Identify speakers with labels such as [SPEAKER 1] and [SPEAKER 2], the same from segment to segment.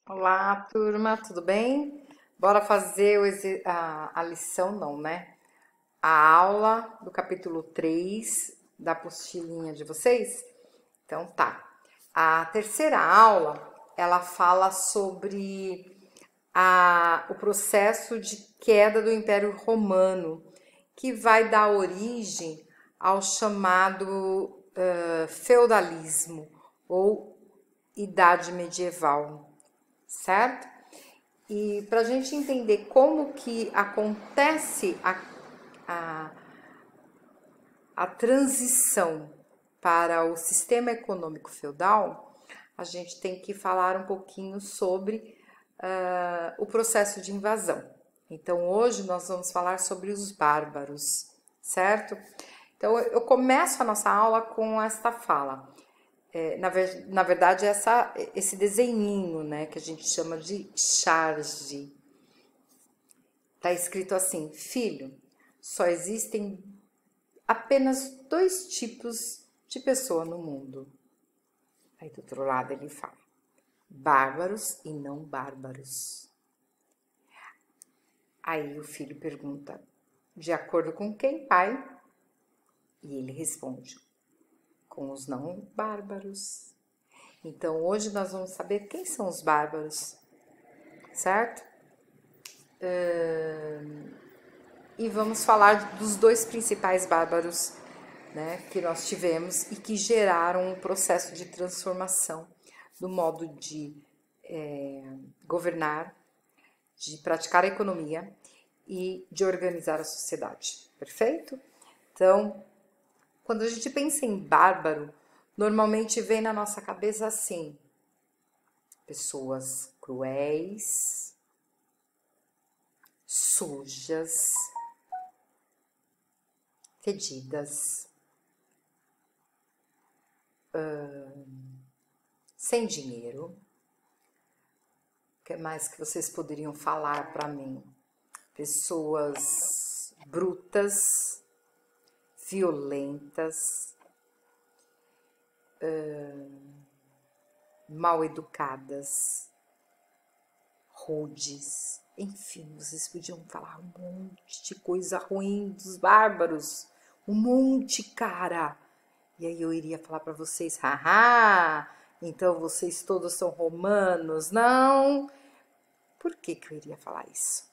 [SPEAKER 1] Olá, turma, tudo bem? Bora fazer a lição, não, né? A aula do capítulo 3 da apostilinha de vocês? Então tá. A terceira aula, ela fala sobre o processo de queda do Império Romano, que vai dar origem ao chamado feudalismo ou Idade Medieval, certo? E para a gente entender como que acontece a, a transição para o sistema econômico feudal, a gente tem que falar um pouquinho sobre o processo de invasão. Então, hoje nós vamos falar sobre os bárbaros, certo? Então, eu começo a nossa aula com esta fala. Na verdade, esse desenhinho, né, que a gente chama de charge. Tá escrito assim: filho, só existem apenas dois tipos de pessoa no mundo. Aí do outro lado ele fala: bárbaros e não bárbaros. Aí o filho pergunta: de acordo com quem, pai? E ele responde: com os não bárbaros. Então hoje nós vamos saber quem são os bárbaros, certo? E vamos falar dos dois principais bárbaros, né, que nós tivemos e que geraram um processo de transformação do modo de governar, de praticar a economia e de organizar a sociedade. Perfeito? Então, quando a gente pensa em bárbaro, normalmente vem na nossa cabeça assim: pessoas cruéis, sujas, fedidas, sem dinheiro. O que mais que vocês poderiam falar para mim? Pessoas brutas, violentas, mal educadas, rudes. Enfim, vocês podiam falar um monte de coisa ruim dos bárbaros. Um monte, cara. E aí eu iria falar para vocês: haha, então vocês todos são romanos. Não. Por que que eu iria falar isso?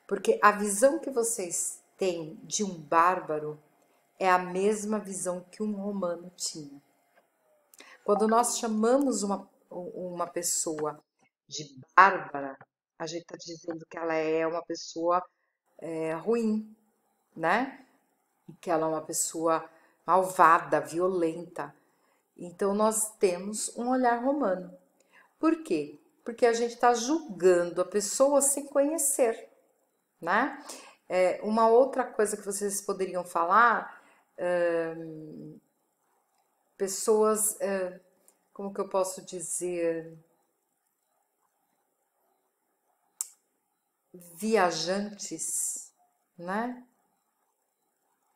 [SPEAKER 1] Porque a visão que vocês têm de um bárbaro é a mesma visão que um romano tinha. Quando nós chamamos uma pessoa de bárbara, a gente está dizendo que ela é uma pessoa ruim, né? E que ela é uma pessoa malvada, violenta. Então nós temos um olhar romano. Por quê? Porque a gente está julgando a pessoa sem conhecer, né? Uma outra coisa que vocês poderiam falar, pessoas, como que eu posso dizer, viajantes, né?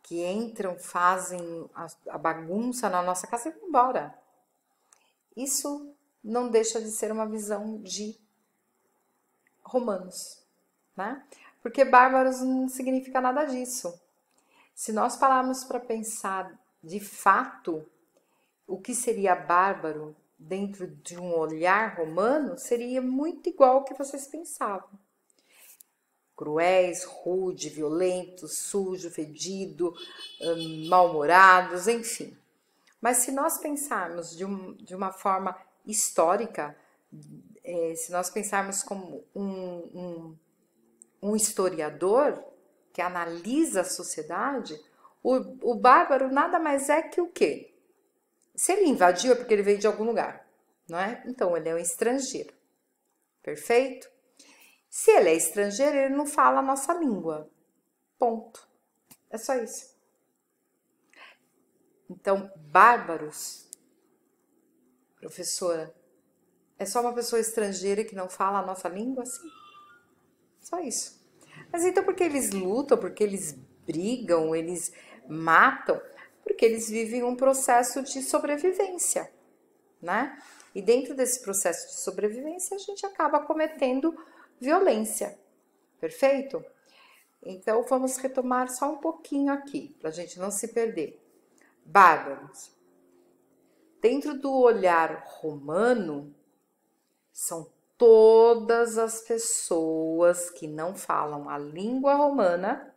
[SPEAKER 1] Que entram, fazem a bagunça na nossa casa e vão embora. Isso não deixa de ser uma visão de romanos, né? Porque bárbaros não significa nada disso. Se nós pararmos para pensar de fato o que seria bárbaro dentro de um olhar romano, seria muito igual ao que vocês pensavam. Cruéis, rude, violentos, sujo, fedido, mal-humorados, enfim. Mas se nós pensarmos de uma forma histórica, se nós pensarmos como um historiador que analisa a sociedade, o bárbaro nada mais é que o quê? Se ele invadiu é porque ele veio de algum lugar, não é? Então ele é um estrangeiro, perfeito? Se ele é estrangeiro, ele não fala a nossa língua, ponto. É só isso. Então, bárbaros, professora, é só uma pessoa estrangeira que não fala a nossa língua? Sim, só isso. Mas então por que eles lutam, porque eles brigam, eles matam? Porque eles vivem um processo de sobrevivência, né? E dentro desse processo de sobrevivência, a gente acaba cometendo violência, perfeito? Então, vamos retomar só um pouquinho aqui, para a gente não se perder. Bárbaros. Dentro do olhar romano, são todas as pessoas que não falam a língua romana,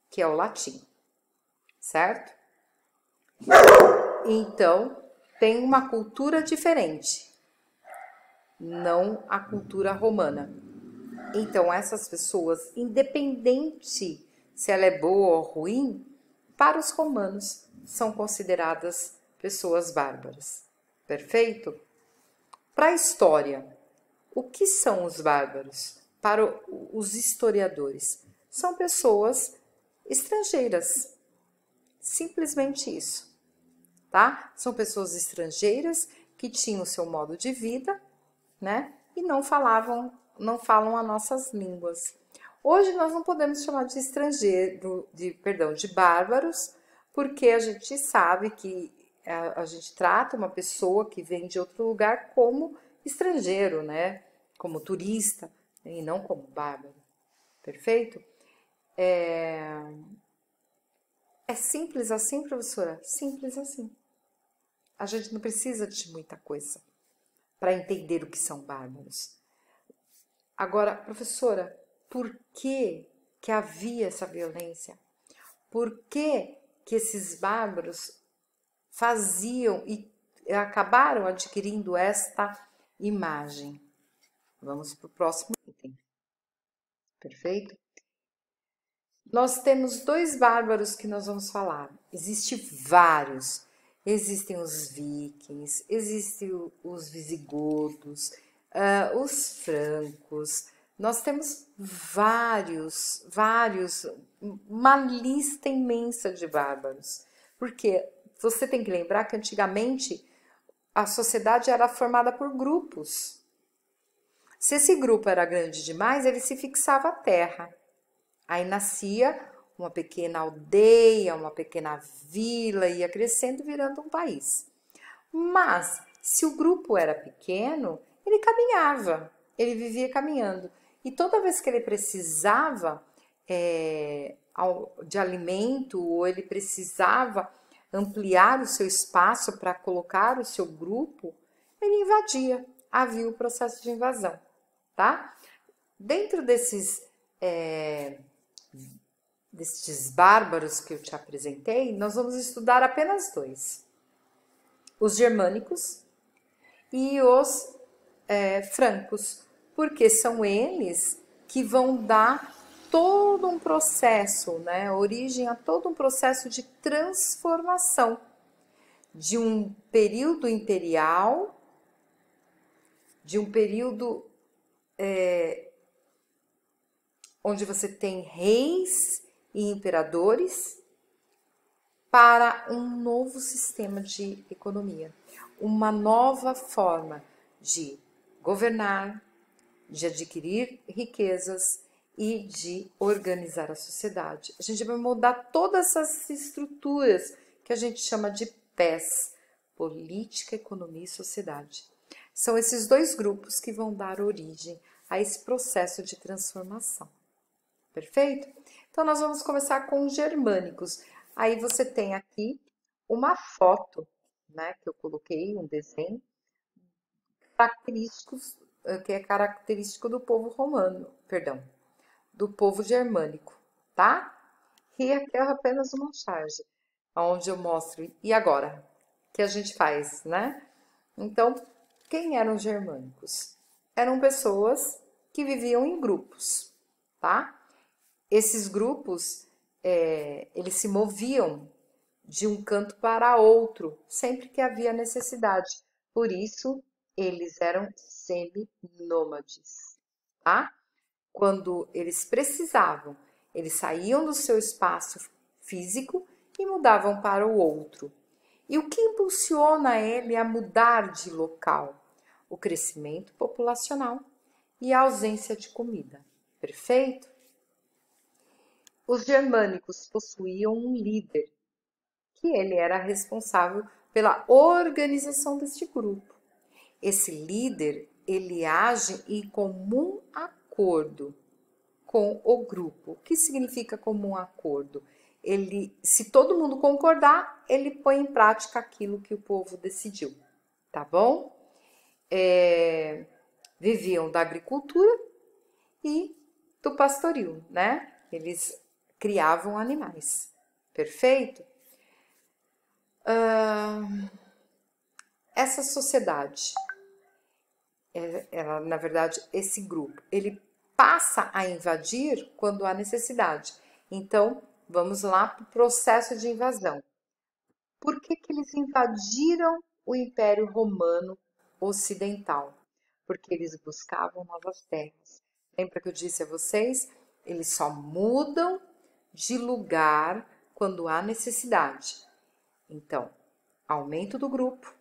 [SPEAKER 1] que é o latim, certo? Então, tem uma cultura diferente, não a cultura romana. Então, essas pessoas, independente se ela é boa ou ruim, para os romanos são consideradas pessoas bárbaras. Perfeito? Para a história, o que são os bárbaros? Para os historiadores, são pessoas estrangeiras. Simplesmente isso, tá? São pessoas estrangeiras que tinham o seu modo de vida, né? E não falam as nossas línguas. Hoje nós não podemos chamar de de bárbaros, porque a gente sabe que a gente trata uma pessoa que vem de outro lugar como estrangeiro, né? Como turista e não como bárbaro. Perfeito? É simples assim, professora? Simples assim. A gente não precisa de muita coisa para entender o que são bárbaros. Agora, professora, por que havia essa violência? Por que esses bárbaros faziam e acabaram adquirindo esta imagem? Vamos para o próximo item. Perfeito? Nós temos dois bárbaros que nós vamos falar. Existem vários. Existem os vikings, existem os visigodos, os francos. Nós temos vários, uma lista imensa de bárbaros. Porque você tem que lembrar que antigamente a sociedade era formada por grupos. Se esse grupo era grande demais, ele se fixava à terra. Aí nascia uma pequena aldeia, uma pequena vila, ia crescendo, virando um país. Mas, se o grupo era pequeno, ele caminhava, ele vivia caminhando. E toda vez que ele precisava de alimento, ou ele precisava ampliar o seu espaço para colocar o seu grupo, ele invadia. Havia o processo de invasão, tá? Dentro desses bárbaros que eu te apresentei, nós vamos estudar apenas dois: os germânicos e os francos, porque são eles que vão dar todo um processo, né, origem a todo um processo de transformação de um período imperial, de um período onde você tem reis e imperadores, para um novo sistema de economia, uma nova forma de governar, de adquirir riquezas e de organizar a sociedade. A gente vai mudar todas essas estruturas que a gente chama de PES, política, economia e sociedade. São esses dois grupos que vão dar origem a esse processo de transformação. Perfeito? Então, nós vamos começar com os germânicos. Aí você tem aqui uma foto, né, que eu coloquei, um desenho, característicos, que é característico do povo romano, perdão, do povo germânico, tá? E aqui é apenas uma charge, onde eu mostro, e agora? O que a gente faz, né? Então, quem eram os germânicos? Eram pessoas que viviam em grupos, tá? Esses grupos, eles se moviam de um canto para outro, sempre que havia necessidade. Por isso, eles eram seminômades, tá? Quando eles precisavam, eles saíam do seu espaço físico e mudavam para o outro. E o que impulsiona ele a mudar de local? O crescimento populacional e a ausência de comida. Perfeito? Os germânicos possuíam um líder, que ele era responsável pela organização deste grupo. esse líder, ele age em comum acordo com o grupo. O que significa comum acordo? Se todo mundo concordar, ele põe em prática aquilo que o povo decidiu, tá bom? Viviam da agricultura e do pastoril, né? Eles criavam animais, perfeito? Essa sociedade, ela, na verdade, esse grupo, ele passa a invadir quando há necessidade. Então, vamos lá para o processo de invasão. Por que eles invadiram o Império Romano Ocidental? Porque eles buscavam novas terras. Lembra que eu disse a vocês? Eles só mudam de lugar quando há necessidade. Então, aumento do grupo,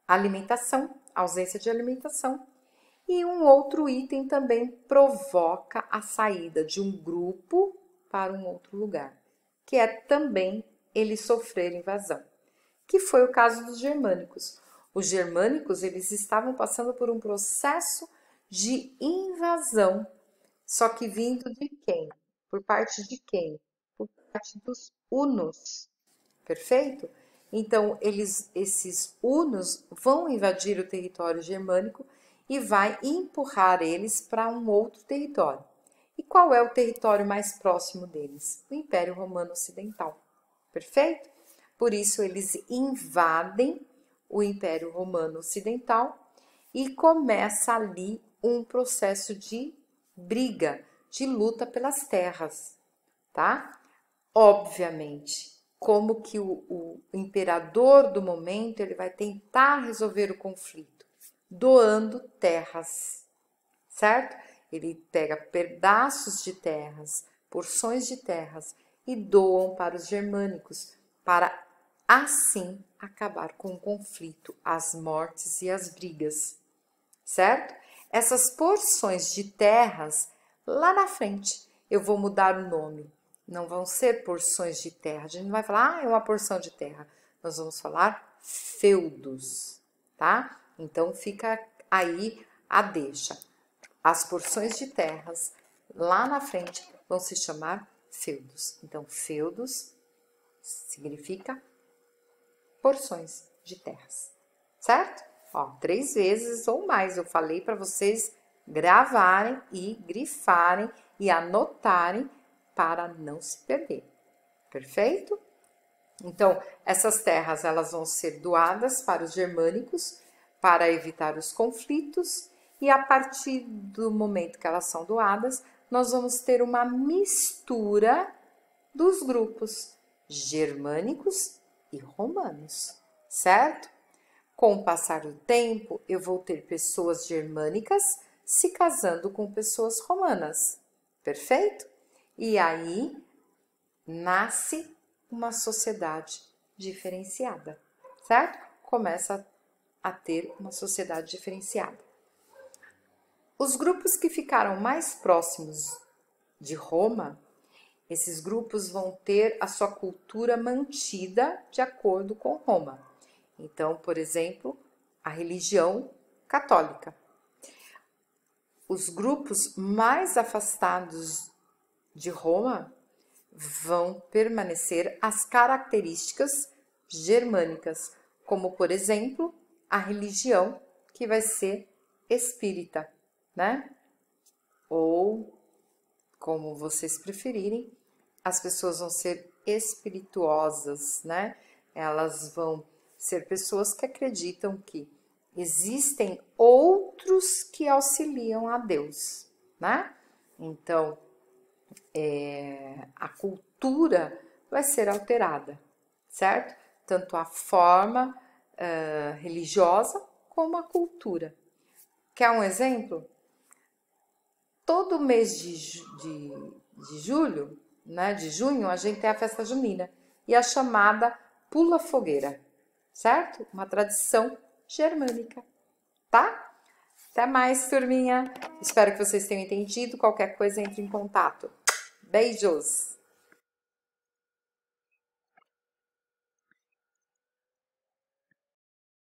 [SPEAKER 1] alimentação, ausência de alimentação. E um outro item também provoca a saída de um grupo para um outro lugar, que é também eles sofrerem invasão, que foi o caso dos germânicos. Os germânicos, eles estavam passando por um processo de invasão, só que vindo de quem? Por parte de quem? Por parte dos hunos, perfeito? Então, esses hunos vão invadir o território germânico e vai empurrar eles para um outro território. E qual é o território mais próximo deles? O Império Romano Ocidental, perfeito? Por isso, eles invadem o Império Romano Ocidental e começa ali um processo de briga, de luta pelas terras, tá? Obviamente, como que o imperador do momento ele vai tentar resolver o conflito? Doando terras, certo? Ele pega pedaços de terras, porções de terras e doam para os germânicos, para assim acabar com o conflito, as mortes e as brigas, certo? Essas porções de terras, lá na frente, eu vou mudar o nome. Não vão ser porções de terra. A gente não vai falar, é uma porção de terra. Nós vamos falar feudos, tá? Então, fica aí a deixa. As porções de terras, lá na frente, vão se chamar feudos. Então, feudos significa porções de terras, certo? Ó, 3 vezes ou mais eu falei para vocês gravarem e grifarem e anotarem para não se perder, perfeito? Então, essas terras elas vão ser doadas para os germânicos para evitar os conflitos e a partir do momento que elas são doadas, nós vamos ter uma mistura dos grupos germânicos e romanos, certo? Com o passar do tempo, eu vou ter pessoas germânicas se casando com pessoas romanas, perfeito? E aí nasce uma sociedade diferenciada, certo? Começa a ter uma sociedade diferenciada. Os grupos que ficaram mais próximos de Roma, esses grupos vão ter a sua cultura mantida de acordo com Roma. Então, por exemplo, a religião católica. Os grupos mais afastados de Roma vão permanecer as características germânicas, como, por exemplo, a religião que vai ser espírita, né? Ou, como vocês preferirem, as pessoas vão ser espirituosas, né? Elas vão ser pessoas que acreditam que existem outros que auxiliam a Deus, né? Então, a cultura vai ser alterada, certo? Tanto a forma religiosa como a cultura. Quer um exemplo? Todo mês de julho, né, de junho, a gente tem a festa junina e a chamada pula fogueira, certo? Uma tradição germânica, tá? Até mais, turminha. Espero que vocês tenham entendido. Qualquer coisa, entre em contato. Beijos!